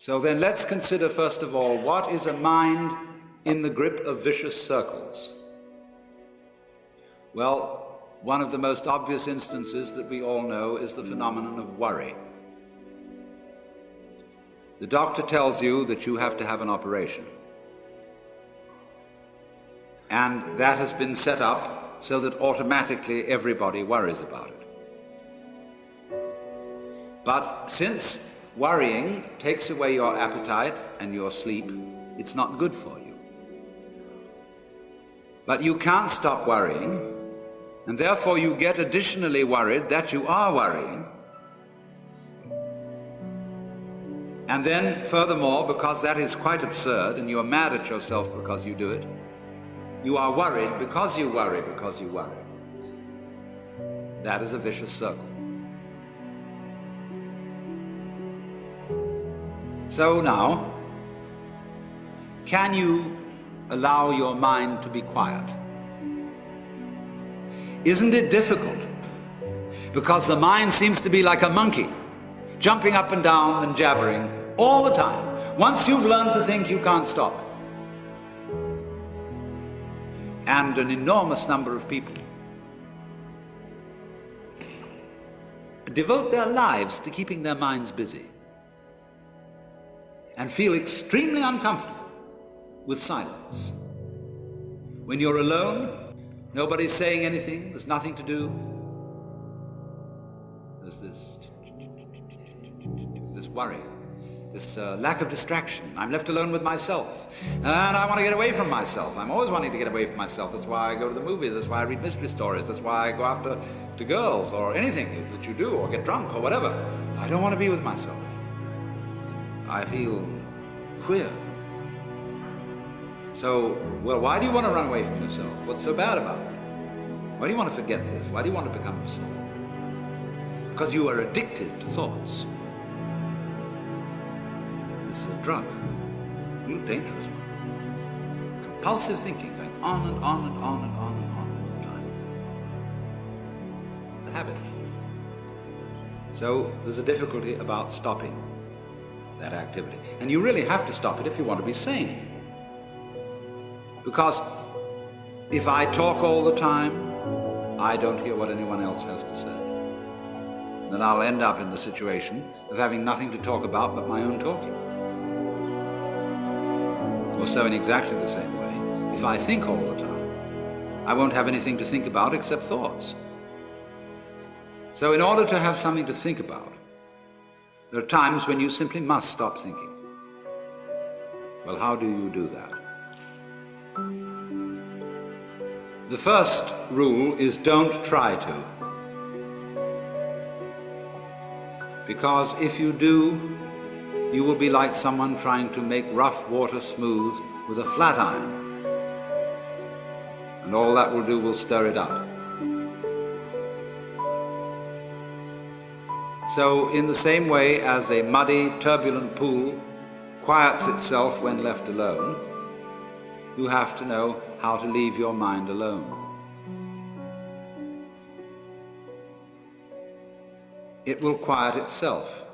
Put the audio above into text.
So then let's consider first of all, what is a mind in the grip of vicious circles? Well, one of the most obvious instances that we all know is the phenomenon of worry. The doctor tells you that you have to have an operation. And that has been set up so that automatically everybody worries about it. But since worrying takes away your appetite and your sleep, it's not good for you. But you can't stop worrying, and therefore you get additionally worried that you are worrying. And then, furthermore, because that is quite absurd and you are mad at yourself because you do it, you are worried because you worry because you worry. That is a vicious circle. So now, can you allow your mind to be quiet? Isn't it difficult? Because the mind seems to be like a monkey, jumping up and down and jabbering all the time. Once you've learned to think, you can't stop. And an enormous number of people devote their lives to keeping their minds busy and feel extremely uncomfortable with silence. When you're alone, nobody's saying anything, there's nothing to do. There's this worry, this lack of distraction. I'm left alone with myself, and I want to get away from myself. I'm always wanting to get away from myself. That's why I go to the movies, that's why I read mystery stories, that's why I go after girls, or anything that you do, or get drunk, or whatever. I don't want to be with myself. I feel queer. So, well, why do you want to run away from yourself? What's so bad about it? Why do you want to forget this? Why do you want to become yourself? Because you are addicted to thoughts. This is a drug, a real dangerous one. Compulsive thinking, going on and on and on and on and on all the time. It's a habit. So there's a difficulty about stopping that activity. And you really have to stop it if you want to be sane. Because if I talk all the time, I don't hear what anyone else has to say. Then I'll end up in the situation of having nothing to talk about but my own talking. Or so in exactly the same way, if I think all the time, I won't have anything to think about except thoughts. So in order to have something to think about, there are times when you simply must stop thinking. Well, how do you do that? The first rule is don't try to. Because if you do, you will be like someone trying to make rough water smooth with a flat iron. And all that will do will stir it up. So in the same way as a muddy, turbulent pool quiets itself when left alone, you have to know how to leave your mind alone. It will quiet itself.